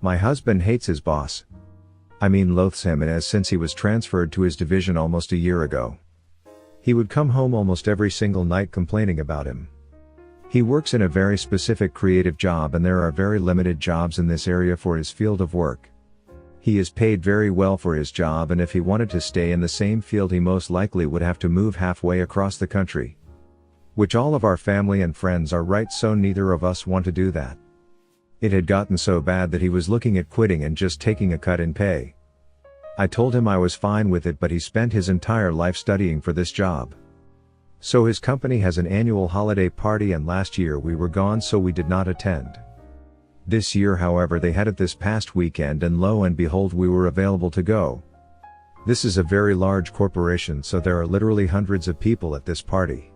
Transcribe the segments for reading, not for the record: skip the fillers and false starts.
My husband hates his boss. I mean loathes him, and has since he was transferred to his division almost a year ago. He would come home almost every single night complaining about him. He works in a very specific creative job, and there are very limited jobs in this area for his field of work. He is paid very well for his job, and if he wanted to stay in the same field he most likely would have to move halfway across the country. Which all of our family and friends are right, so neither of us want to do that. It had gotten so bad that he was looking at quitting and just taking a cut in pay. I told him I was fine with it, but he spent his entire life studying for this job. So his company has an annual holiday party, and last year we were gone, so we did not attend. This year, however, they had it this past weekend, and lo and behold, we were available to go. This is a very large corporation, so there are literally hundreds of people at this party.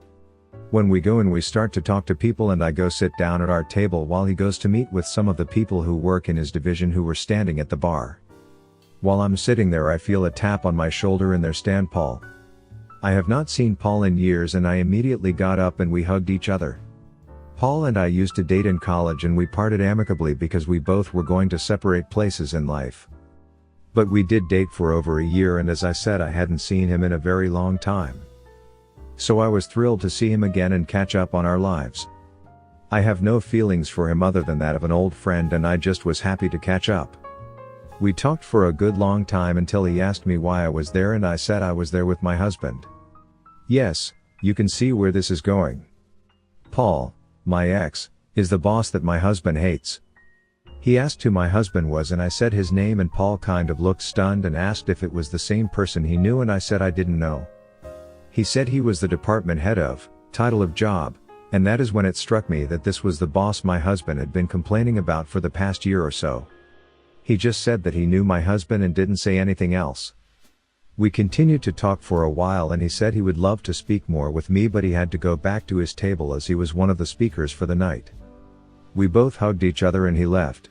When we go and we start to talk to people, and I go sit down at our table while he goes to meet with some of the people who work in his division who were standing at the bar. While I'm sitting there, I feel a tap on my shoulder, and there stand Paul. I have not seen Paul in years, and I immediately got up and we hugged each other. Paul and I used to date in college, and we parted amicably because we both were going to separate places in life. But we did date for over a year, and as I said, I hadn't seen him in a very long time. So I was thrilled to see him again and catch up on our lives. I have no feelings for him other than that of an old friend, and I just was happy to catch up. We talked for a good long time until he asked me why I was there, and I said I was there with my husband. Yes, you can see where this is going. Paul, my ex, is the boss that my husband hates. He asked who my husband was, and I said his name, and Paul kind of looked stunned and asked if it was the same person he knew, and I said I didn't know. He said he was the department head of, title of job, and that is when it struck me that this was the boss my husband had been complaining about for the past year or so. He just said that he knew my husband and didn't say anything else. We continued to talk for a while, and he said he would love to speak more with me, but he had to go back to his table as he was one of the speakers for the night. We both hugged each other and he left.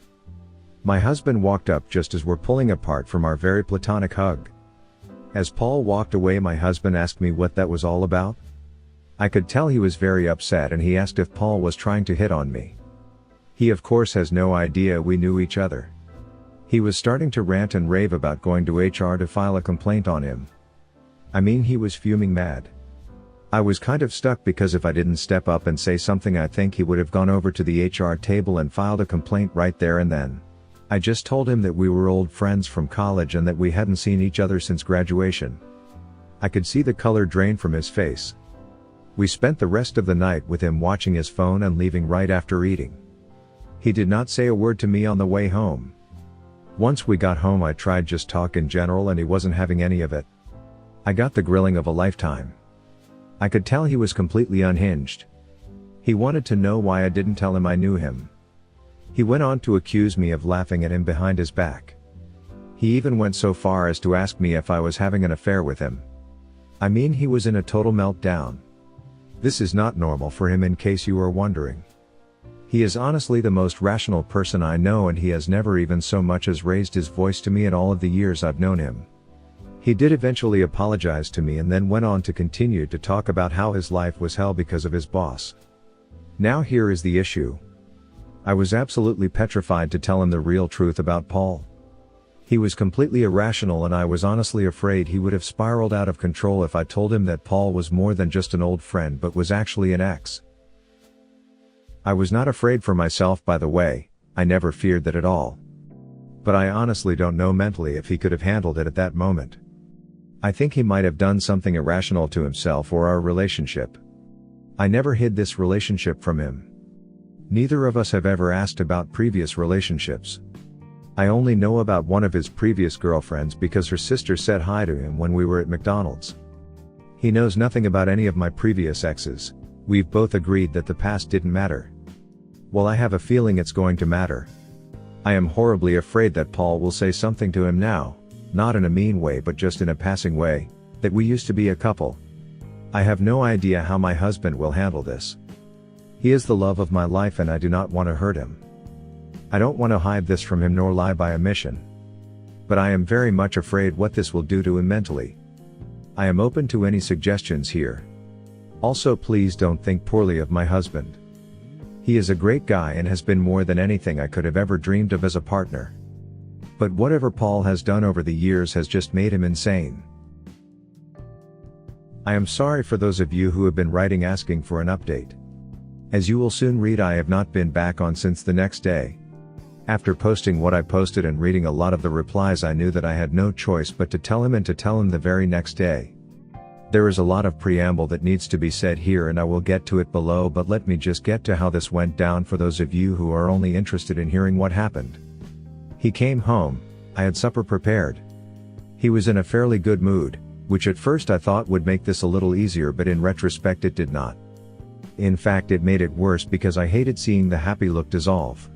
My husband walked up just as we're pulling apart from our very platonic hug. As Paul walked away, my husband asked me what that was all about. I could tell he was very upset, and he asked if Paul was trying to hit on me. He of course has no idea we knew each other. He was starting to rant and rave about going to HR to file a complaint on him. I mean, he was fuming mad. I was kind of stuck because if I didn't step up and say something, I think he would have gone over to the HR table and filed a complaint right there and then. I just told him that we were old friends from college and that we hadn't seen each other since graduation. I could see the color drain from his face. We spent the rest of the night with him watching his phone and leaving right after eating. He did not say a word to me on the way home. Once we got home, I tried just talk in general, and he wasn't having any of it. I got the grilling of a lifetime. I could tell he was completely unhinged. He wanted to know why I didn't tell him I knew him. He went on to accuse me of laughing at him behind his back. He even went so far as to ask me if I was having an affair with him. I mean, he was in a total meltdown. This is not normal for him, in case you are wondering. He is honestly the most rational person I know, and he has never even so much as raised his voice to me in all of the years I've known him. He did eventually apologize to me and then went on to continue to talk about how his life was hell because of his boss. Now here is the issue. I was absolutely petrified to tell him the real truth about Paul. He was completely irrational, and I was honestly afraid he would have spiraled out of control if I told him that Paul was more than just an old friend but was actually an ex. I was not afraid for myself, by the way. I never feared that at all. But I honestly don't know mentally if he could have handled it at that moment. I think he might have done something irrational to himself or our relationship. I never hid this relationship from him. Neither of us have ever asked about previous relationships. I only know about one of his previous girlfriends because her sister said hi to him when we were at McDonald's. He knows nothing about any of my previous exes. We've both agreed that the past didn't matter. Well, I have a feeling it's going to matter. I am horribly afraid that Paul will say something to him now, not in a mean way but just in a passing way, that we used to be a couple. I have no idea how my husband will handle this. He is the love of my life, and I do not want to hurt him. I don't want to hide this from him nor lie by omission. But I am very much afraid what this will do to him mentally. I am open to any suggestions here. Also, please don't think poorly of my husband. He is a great guy and has been more than anything I could have ever dreamed of as a partner. But whatever Paul has done over the years has just made him insane. I am sorry for those of you who have been writing asking for an update. As you will soon read, I have not been back on since the next day. After posting what I posted and reading a lot of the replies, I knew that I had no choice but to tell him, and to tell him the very next day. There is a lot of preamble that needs to be said here, and I will get to it below, but let me just get to how this went down for those of you who are only interested in hearing what happened. He came home, I had supper prepared. He was in a fairly good mood, which at first I thought would make this a little easier, but in retrospect it did not. In fact, it made it worse because I hated seeing the happy look dissolve.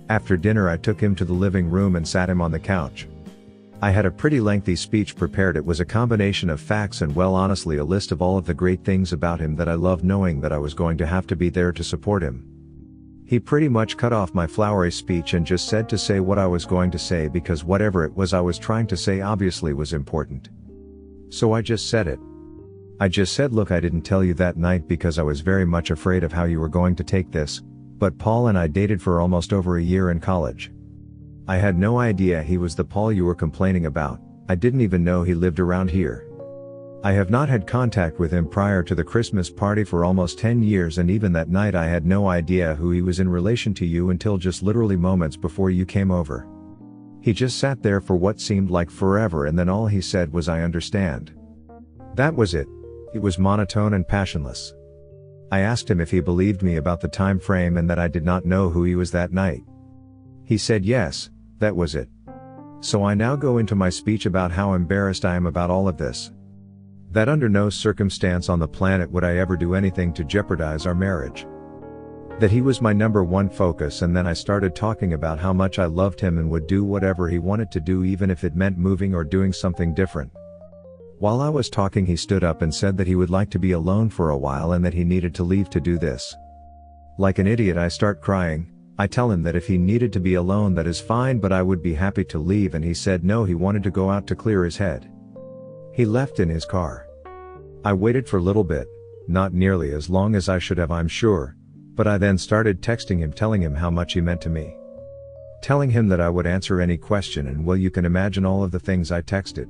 After dinner I took him to the living room and sat him on the couch. I had a pretty lengthy speech prepared. It was a combination of facts and, well, honestly, a list of all of the great things about him that I loved, knowing that I was going to have to be there to support him. He pretty much cut off my flowery speech and just said to say what I was going to say, because whatever it was I was trying to say obviously was important. So I just said it. I just said, look, I didn't tell you that night because I was very much afraid of how you were going to take this, but Paul and I dated for almost over a year in college. I had no idea he was the Paul you were complaining about. I didn't even know he lived around here. I have not had contact with him prior to the Christmas party for almost 10 years, and even that night I had no idea who he was in relation to you until just literally moments before you came over. He just sat there for what seemed like forever, and then all he said was, "I understand." That was it. It was monotone and passionless. I asked him if he believed me about the time frame and that I did not know who he was that night. He said yes, that was it. So I now go into my speech about how embarrassed I am about all of this. That under no circumstance on the planet would I ever do anything to jeopardize our marriage. That he was my number one focus, and then I started talking about how much I loved him and would do whatever he wanted to do, even if it meant moving or doing something different. While I was talking, he stood up and said that he would like to be alone for a while and that he needed to leave to do this. Like an idiot, I start crying. I tell him that if he needed to be alone, that is fine, but I would be happy to leave, and he said no, he wanted to go out to clear his head. He left in his car. I waited for a little bit, not nearly as long as I should have, I'm sure, but I then started texting him, telling him how much he meant to me. Telling him that I would answer any question, and well, you can imagine all of the things I texted.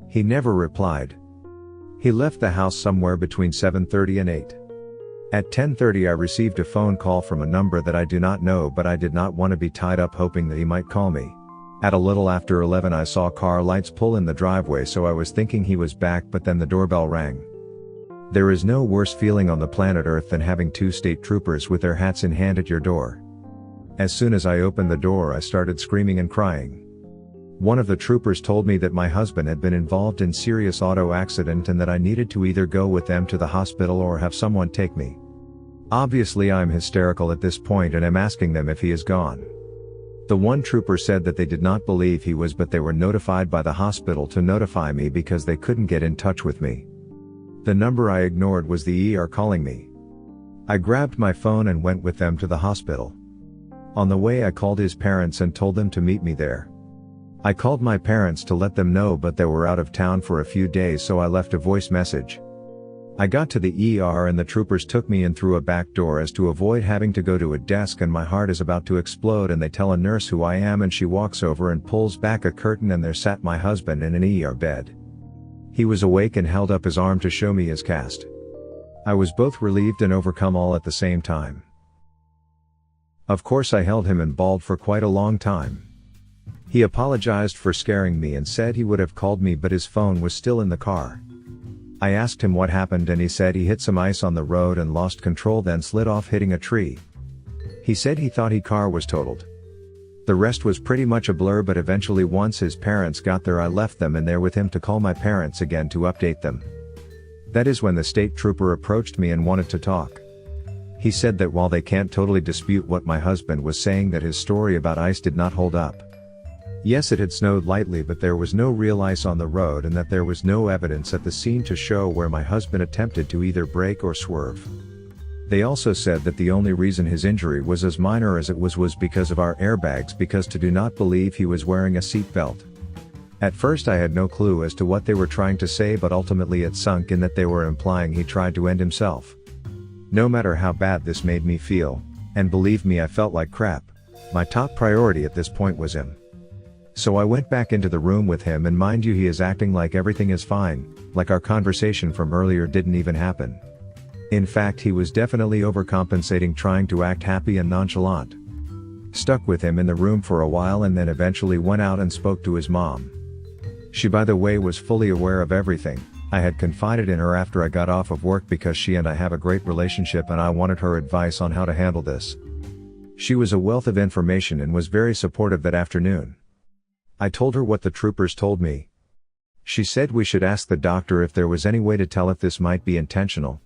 He never replied. He left the house somewhere between 7:30 and 8. At 10:30 I received a phone call from a number that I do not know, but I did not want to be tied up hoping that he might call me. At a little after 11 I saw car lights pull in the driveway, so I was thinking he was back, but then the doorbell rang. There is no worse feeling on the planet Earth than having two state troopers with their hats in hand at your door. As soon as I opened the door I started screaming and crying. One of the troopers told me that my husband had been involved in serious auto accident and that I needed to either go with them to the hospital or have someone take me. Obviously I'm hysterical at this point and am asking them if he is gone. The one trooper said that they did not believe he was, but they were notified by the hospital to notify me because they couldn't get in touch with me. The number I ignored was the ER calling me. I grabbed my phone and went with them to the hospital. On the way I called his parents and told them to meet me there. I called my parents to let them know, but they were out of town for a few days, so I left a voice message. I got to the ER and the troopers took me in through a back door as to avoid having to go to a desk, and my heart is about to explode, and they tell a nurse who I am and she walks over and pulls back a curtain, and there sat my husband in an ER bed. He was awake and held up his arm to show me his cast. I was both relieved and overcome all at the same time. Of course I held him and bawled for quite a long time. He apologized for scaring me and said he would have called me, but his phone was still in the car. I asked him what happened and he said he hit some ice on the road and lost control, then slid off hitting a tree. He said he thought his car was totaled. The rest was pretty much a blur, but eventually once his parents got there I left them in there with him to call my parents again to update them. That is when the state trooper approached me and wanted to talk. He said that while they can't totally dispute what my husband was saying, that his story about ice did not hold up. Yes, it had snowed lightly, but there was no real ice on the road, and that there was no evidence at the scene to show where my husband attempted to either brake or swerve. They also said that the only reason his injury was as minor as it was because of our airbags, because to do not believe he was wearing a seatbelt. At first I had no clue as to what they were trying to say, but ultimately it sunk in that they were implying he tried to end himself. No matter how bad this made me feel, and believe me I felt like crap, my top priority at this point was him. So I went back into the room with him, and mind you, he is acting like everything is fine, like our conversation from earlier didn't even happen. In fact, he was definitely overcompensating, trying to act happy and nonchalant. Stuck with him in the room for a while and then eventually went out and spoke to his mom. She, by the way, was fully aware of everything. I had confided in her after I got off of work because she and I have a great relationship and I wanted her advice on how to handle this. She was a wealth of information and was very supportive that afternoon. I told her what the troopers told me. She said we should ask the doctor if there was any way to tell if this might be intentional.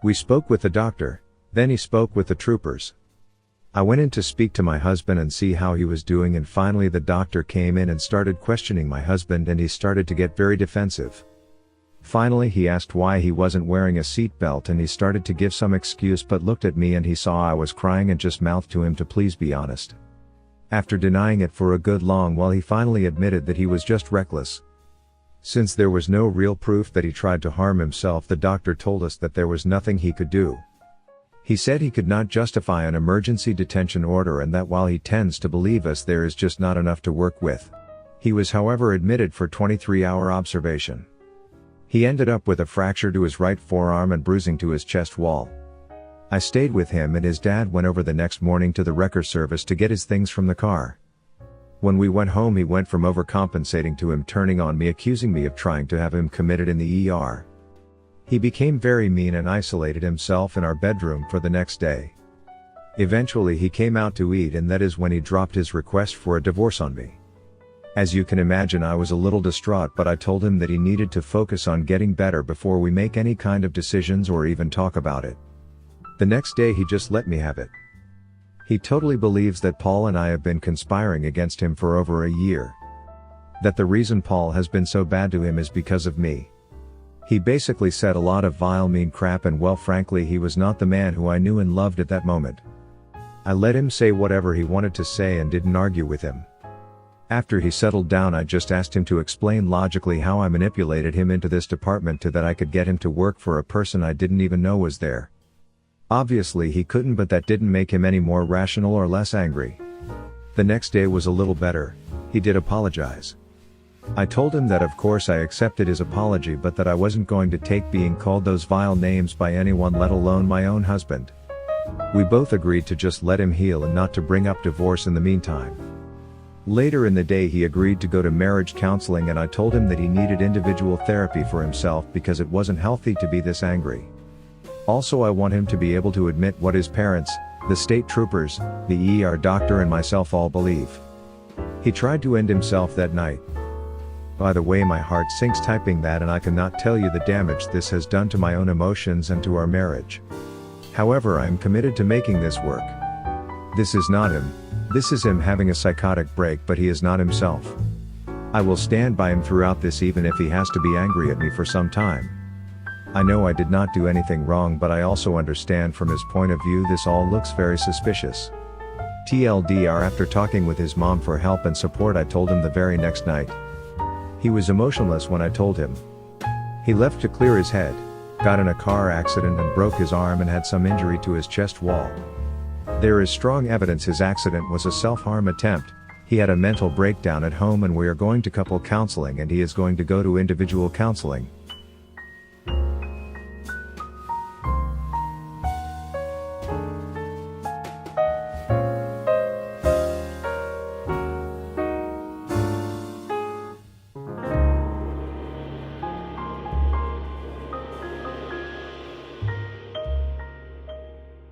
We spoke with the doctor, then he spoke with the troopers. I went in to speak to my husband and see how he was doing, and finally the doctor came in and started questioning my husband, and he started to get very defensive. Finally he asked why he wasn't wearing a seatbelt, and he started to give some excuse but looked at me and he saw I was crying and just mouthed to him to please be honest. After denying it for a good long while, he finally admitted that he was just reckless. Since there was no real proof that he tried to harm himself, the doctor told us that there was nothing he could do. He said he could not justify an emergency detention order and that while he tends to believe us, there is just not enough to work with. He was however admitted for 23-hour observation. He ended up with a fracture to his right forearm and bruising to his chest wall. I stayed with him and his dad went over the next morning to the wrecker service to get his things from the car. When we went home, he went from overcompensating to him turning on me, accusing me of trying to have him committed in the ER. He became very mean and isolated himself in our bedroom for the next day. Eventually he came out to eat, and that is when he dropped his request for a divorce on me. As you can imagine, I was a little distraught, but I told him that he needed to focus on getting better before we make any kind of decisions or even talk about it. The next day he just let me have it. He totally believes that Paul and I have been conspiring against him for over a year. That the reason Paul has been so bad to him is because of me. He basically said a lot of vile, mean crap, and well, frankly, he was not the man who I knew and loved at that moment. I let him say whatever he wanted to say and didn't argue with him. After he settled down, I just asked him to explain logically how I manipulated him into this department so that I could get him to work for a person I didn't even know was there. Obviously he couldn't, but that didn't make him any more rational or less angry. The next day was a little better. He did apologize. I told him that of course I accepted his apology, but that I wasn't going to take being called those vile names by anyone, let alone my own husband. We both agreed to just let him heal and not to bring up divorce in the meantime. Later in the day he agreed to go to marriage counseling, and I told him that he needed individual therapy for himself because it wasn't healthy to be this angry. Also, I want him to be able to admit what his parents, the state troopers, the ER doctor and myself all believe. He tried to end himself that night. By the way, my heart sinks typing that, and I cannot tell you the damage this has done to my own emotions and to our marriage. However, I am committed to making this work. This is not him. This is him having a psychotic break, but he is not himself. I will stand by him throughout this, even if he has to be angry at me for some time. I know I did not do anything wrong, but I also understand from his point of view this all looks very suspicious. TLDR, after talking with his mom for help and support, I told him the very next night. He was emotionless when I told him. He left to clear his head, got in a car accident and broke his arm and had some injury to his chest wall. There is strong evidence his accident was a self-harm attempt. He had a mental breakdown at home and we are going to couple counseling and he is going to go to individual counseling.